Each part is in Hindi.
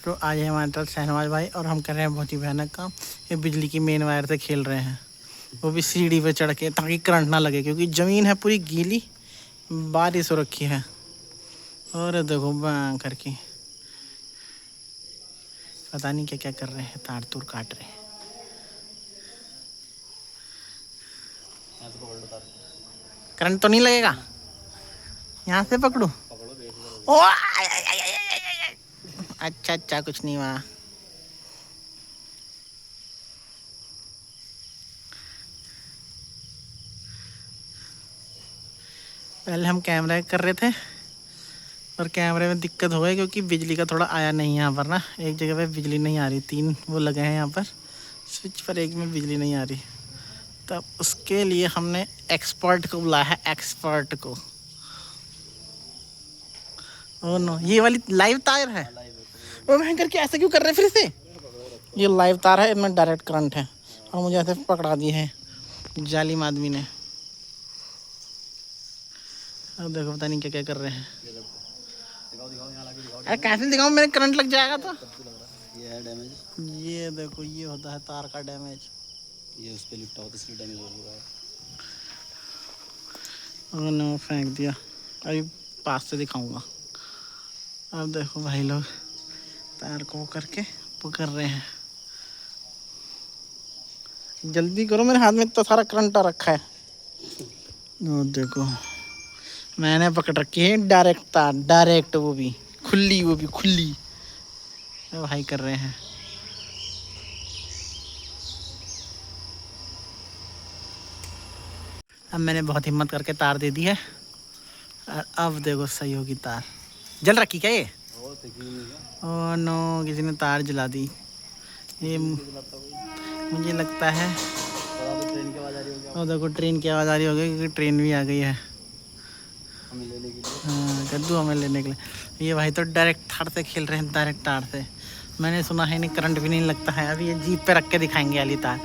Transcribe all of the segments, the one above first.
तो आज है हमारे साथ शहनवाज भाई और हम कर रहे हैं बहुत ही भयानक काम। ये बिजली की मेन वायर से खेल रहे हैं, वो भी सीढ़ी पे चढ़ के, ताकि करंट ना लगे क्योंकि ज़मीन है पूरी गीली, बारिश हो रखी है। और देखो बां करके पता नहीं क्या क्या कर रहे हैं, तार तूर काट रहे हैं। करंट तो नहीं लगेगा, यहाँ से पकड़ो। ओ अच्छा अच्छा, कुछ नहीं हुआ। पहले हम कैमरा कर रहे थे और कैमरे में दिक्कत हो गई क्योंकि बिजली का थोड़ा आया नहीं यहाँ पर ना। एक जगह पे बिजली नहीं आ रही, 3 वो लगे हैं यहाँ पर स्विच पर, एक में बिजली नहीं आ रही। तब उसके लिए हमने एक्सपर्ट को बुलाया है, एक्सपर्ट को। ओ नो, ये वाली लाइव तार है। वो मैं करके ऐसे क्यों कर रहे फिर से? ये लाइव तार है, इनमें डायरेक्ट करंट है और मुझे ऐसे पकड़ा दिए हैं जालिम आदमी ने। अब देखो पता नहीं क्या क्या कर रहे हैं। अरे कैसे दिखाऊं, मेरे करंट लग जाएगा तो। ये है डैमेज। ये देखो, ये होता है तार का डैमेज। ये उस पे लिपटा हुआ था इसलिए डैमेज हो गया है। और नो, फेंक दिया। अभी पास से दिखाऊंगा। अब देखो भाई लोग तार को करके वो कर रहे हैं। जल्दी करो, मेरे हाथ में इतना सारा करंट आ रखा है। और देखो मैंने पकड़ रखी है डायरेक्ट तार, डायरेक्ट, वो भी खुली, वो भी खुली। भाई कर रहे हैं। अब मैंने बहुत हिम्मत करके तार दे दी है और अब देखो सही होगी तार। जल रखी क्या ये? ओह नो, किसी ने तार जला दी। ये मुझे लगता है, ट्रेन की आवाज आ रही होगी। और देखो ट्रेन की आवाज़ आ रही होगी क्योंकि ट्रेन भी आ गई है हमें लेने के लिए। हाँ, कद्दू हमें लेने के लिए। ये भाई तो डायरेक्ट तार से खेल रहे हैं, डायरेक्ट तार से। मैंने सुना है नहीं करंट भी नहीं लगता है। अभी ये जीप पे रख के दिखाएंगे वाली तार।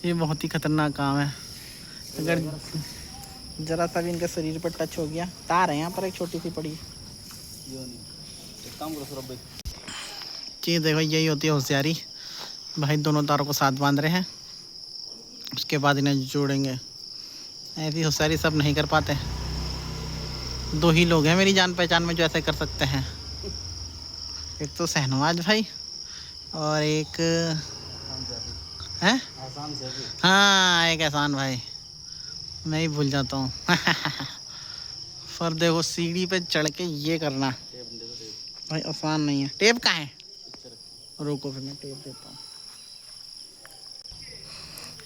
ये बहुत ही खतरनाक काम है। अगर जरा सा भी इनके शरीर पर टच हो गया, तार है यहाँ पर एक छोटी सी पड़ी। एक काम करो सौरभ भाई, चीज़ देखो, यही होती है होशियारी। भाई दोनों तारों को साथ बांध रहे हैं, उसके बाद इन्हें जोड़ेंगे। ऐसी होशियारी सब नहीं कर पाते। 2 ही लोग हैं मेरी जान पहचान में जो ऐसे कर सकते हैं। एक तो शहनवाज भाई और एक है, आसान से भी। हाँ एक एहसान भाई, मैं ही भूल जाता हूँ। पर देखो सीढ़ी पे चढ़ के ये करना टेप दे दो, टेप। भाई आसान नहीं है। टेप कहाँ है? पिक्चर रखो। रोको फिर मैं टेप देता हूँ।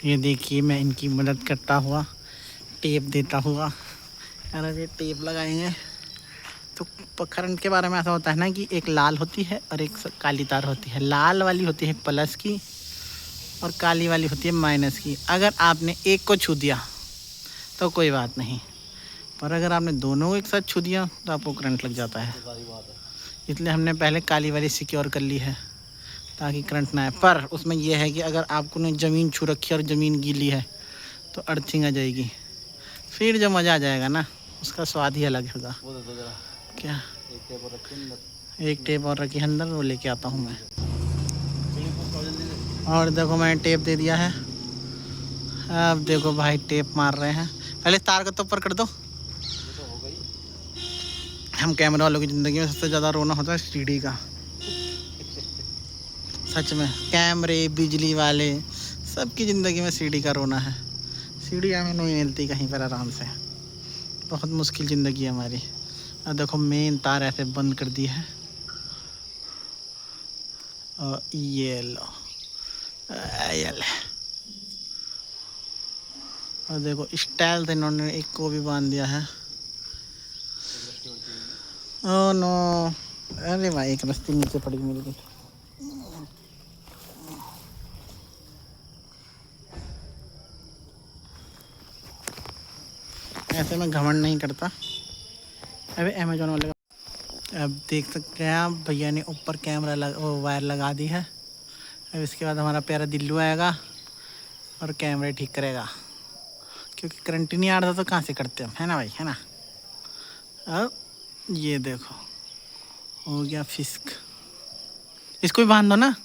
ये देखिए मैं इनकी मदद करता हुआ टेप देता हुआ। अरे ये टेप लगाएंगे तो करंट के बारे में ऐसा होता है ना कि एक लाल होती है और एक काली तार होती है। लाल वाली होती है प्लस की और काली वाली होती है माइनस की। अगर आपने एक को छू दिया तो कोई बात नहीं, पर अगर आपने दोनों को एक साथ छू दिया तो आपको करंट लग जाता है। सारी बात है। इसलिए हमने पहले काली वाली सिक्योर कर ली है ताकि करंट ना आए। पर उसमें यह है कि अगर आपको ने ज़मीन छू रखी है और ज़मीन गीली है तो अर्थिंग आ जाएगी। फिर जो मज़ा आ जाएगा ना, उसका स्वाद ही अलग होगा। वो दे दो जरा। क्या? एक टेप और रखी अंदर। एक टेप और रखी अंदर, वो लेके आता हूँ मैं। और देखो मैंने टेप दे दिया है। अब देखो भाई टेप मार रहे हैं। पहले तार को तो ऊपर कर दो। ये तो हो गई। हम कैमरा वालों की ज़िंदगी में सबसे ज़्यादा रोना होता है सीढ़ी का। सच में कैमरे, बिजली वाले सबकी ज़िंदगी में सीढ़ी का रोना है। सीढ़ी हमें नहीं मिलती कहीं पर आराम से, बहुत मुश्किल ज़िंदगी है हमारी। और देखो मेन तार ऐसे बंद कर दी है और ये लो, ये ले। और देखो स्टाइल से इन्होंने एक को भी बांध दिया है। ओह नो, अरे भाई एक रस्सी नीचे पड़ी मिल गई। ऐसे में घमंड नहीं करता। अबे अमेजोन वाले का, अब देख सकते हैं आप, भैया ने ऊपर कैमरा वो वायर लगा दी है। अब इसके बाद हमारा प्यारा दिल्लू आएगा और कैमरे ठीक करेगा, क्योंकि करंट ही नहीं आ रहा था तो कहाँ से करते हम, है ना भाई, है ना। अब ये देखो हो गया फिस्क, इसको भी बांध दो ना।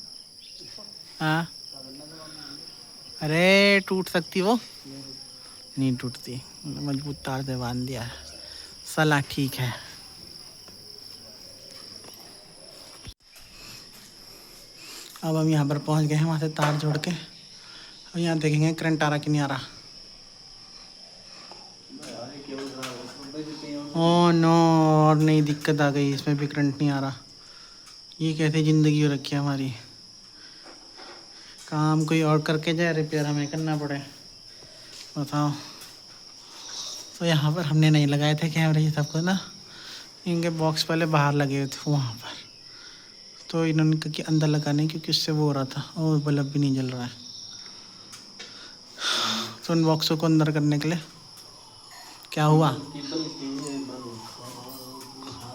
हाँ अरे टूट सकती वो, नहीं टूटती, मजबूत तार से बांध दिया है, सला ठीक है। अब हम यहाँ पर पहुँच गए हैं, वहाँ से तार जोड़ के। अब यहाँ देखेंगे करंट आ रहा कि नहीं आ रहा। ओह नो, और नई दिक्कत आ गई, इसमें भी करंट नहीं आ रहा। ये कैसे ज़िंदगी हो रखी है हमारी, काम कोई और करके जाए, रिपेयर हमें करना पड़े, बताओ। तो यहाँ पर हमने नहीं लगाए थे कैमरे ये सब कुछ ना, इनके बॉक्स पहले बाहर लगे हुए थे वहाँ पर, तो इन्होंने कहा कि अंदर लगाने, क्योंकि उससे वो हो रहा था और बल्ब भी नहीं जल रहा है। तो उन बॉक्सों को अंदर करने के लिए क्या हुआ,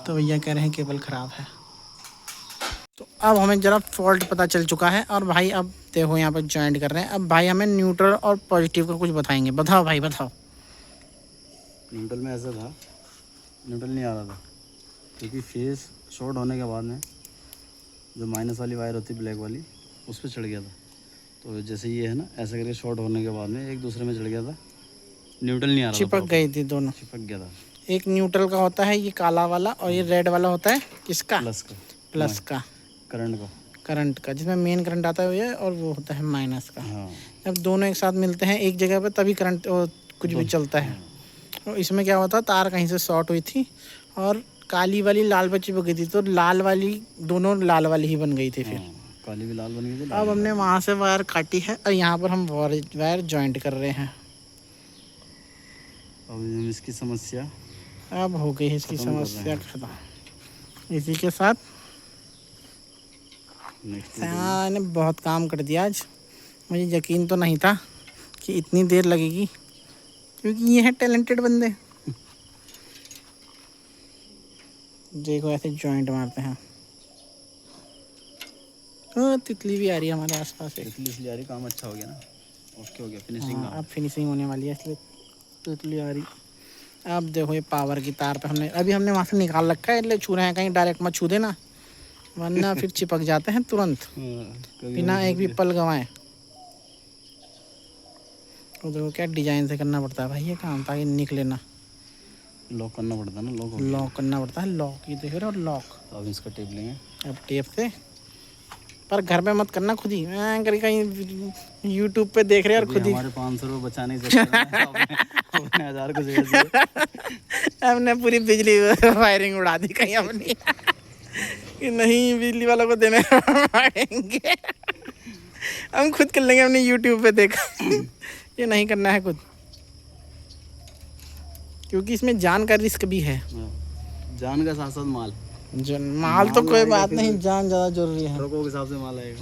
तो भैया कह रहे हैं केबल ख़राब है। तो अब हमें ज़रा फॉल्ट पता चल चुका है, और भाई अब देखो यहाँ पर ज्वाइंट कर रहे हैं। अब भाई हमें न्यूट्रल और पॉजिटिव का कुछ बताएंगे, बताओ भाई बताओ। न्यूट्रल में ऐसा था, न्यूट्रल नहीं आ रहा था, क्योंकि फेस शॉर्ट होने के बाद में जो माइनस वाली वायर होती है ब्लैक वाली, उस पर चढ़ गया था। तो जैसे ये है ना, ऐसा करके शॉर्ट होने के बाद में एक दूसरे में चढ़ गया था, न्यूट्रल नहीं आ रहा था, चिपक गई थी दोनों, चिपक गया था। एक न्यूट्रल का होता है ये काला वाला, और ये रेड वाला होता है किसका, प्लस का, करंट का, जिसमें मेन करंट आता है ये, और वो होता है माइनस का। हाँ। जब दोनों एक साथ मिलते हैं एक जगह पे तभी करंट कुछ भी चलता है। तो इसमें क्या होता, तार कहीं से शॉर्ट हुई थी और काली वाली लाल पे चिपक गई थी, तो लाल वाली, दोनों लाल वाली ही बन गई थी फिर। काली भी लाल बन गई थी। अब हमने वहाँ से वायर काटी है और यहाँ पर हम वायर जॉइंट कर रहे हैं। अब इसकी समस्या अब हो गई है इसकी समस्या खत्म। इसी के साथ ने बहुत काम कर दिया आज, मुझे यकीन तो नहीं था कि इतनी देर लगेगी, क्योंकि ये है टैलेंटेड बंदे। देखो ऐसे जॉइंट मारते हैं। तितली भी आ रही है हमारे आसपास, तितली इसलिए आ रही, काम अच्छा हो गया ना, ओके हो गया, फिनिशिंग। हाँ, अब फिनिशिंग होने वाली है, इसलिए तितली आ रही। अब देखो ये पावर की तार पे हमने वहाँ से निकाल रखा है, इसलिए छू रहे हैं, कहीं डायरेक्ट मत छू देना वरना फिर चिपक जाते हैं तुरंत बिना एक भी पल गंवाए। तो देखो क्या डिजाइन से करना पड़ता है भाई ये काम, ताकि निकले ना। लॉक करना पड़ता है ना, लॉक करना पड़ता है, लॉक ये देख रहे हो, लॉक। अब इसका टेप लेंगे, अब टेप से, पर घर पे मत करना, खुद ही कहीं यूट्यूब पे देख रहे हैं और खुद ही। हमारे 500 रुपये बचाने से अपने 1000 को जेल दिया। हमने पूरी बिजली वायरिंग उड़ा दी कहीं अपनी कि नहीं बिजली वालों को देने पड़ेंगे, हम खुद कर लेंगे, हमने यूट्यूब पे देखा। ये नहीं करना है खुद, क्योंकि इसमें जान का रिस्क भी है। जान का साथ साथ माल, माल तो कोई बात नहीं, जान ज़्यादा जरूरी है। ट्रकों के हिसाब से माल आएगा।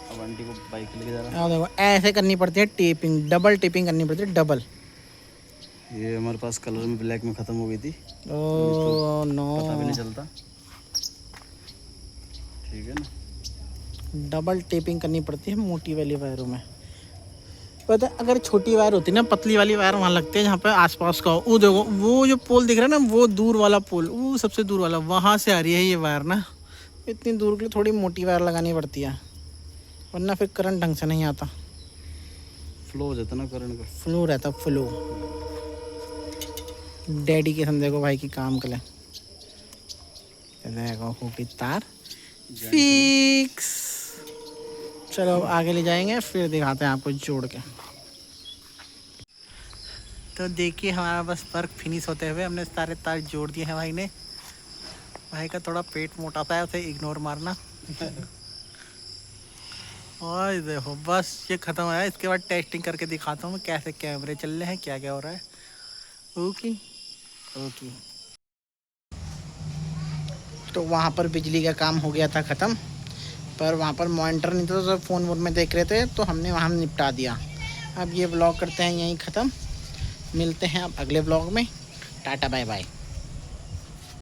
अब आंटी को बाइक लेके जा रहा है। देखो ऐसे करनी पड़ती है टेपिंग, डबल टेपिंग करनी पड़ती है, डबल। ये हमारे पास कलर में ब्लैक में ख़त्म हो गई थी, ओह नो, पता भी नहीं चलता। ठीक है ना, डबल टेपिंग करनी पड़ती है मोटी वाली वायरों में। पता है अगर छोटी वायर होती ना, पतली वाली वायर वहाँ लगती है जहाँ पे आसपास का हो। वो देखो वो जो पोल दिख रहा है ना, वो दूर वाला पोल, वो सबसे दूर वाला, वहाँ से आ रही है ये वायर ना। इतनी दूर के लिए थोड़ी मोटी वायर लगानी पड़ती है, वरना फिर करंट ढंग से नहीं आता। फ्लो हो जाता ना करंट का, फ्लो रहता, फ्लो। डेडिकेशन देखो भाई की काम के लिए। देखो होगी तार फिक्स। चलो अब आगे ले जाएंगे, फिर दिखाते हैं आपको जोड़ के। तो देखिए हमारा बस वर्क फिनिश होते हुए हमने सारे तार जोड़ दिए हैं भाई ने। भाई का थोड़ा पेट मोटा सा है, उसे इग्नोर मारना। और देखो बस ये ख़त्म हो रहा है, इसके बाद टेस्टिंग करके दिखाता हूँ मैं कैसे कैमरे चल रहे हैं, क्या क्या हो रहा है। Okay okay. तो वहाँ पर बिजली का काम हो गया था ख़त्म, पर वहाँ पर मॉनिटर नहीं था, तो फ़ोन वोन में देख रहे थे, तो हमने वहाँ निपटा दिया। अब ये व्लॉग करते हैं यहीं ख़त्म, मिलते हैं अब अगले व्लॉग में। Tata bye bye.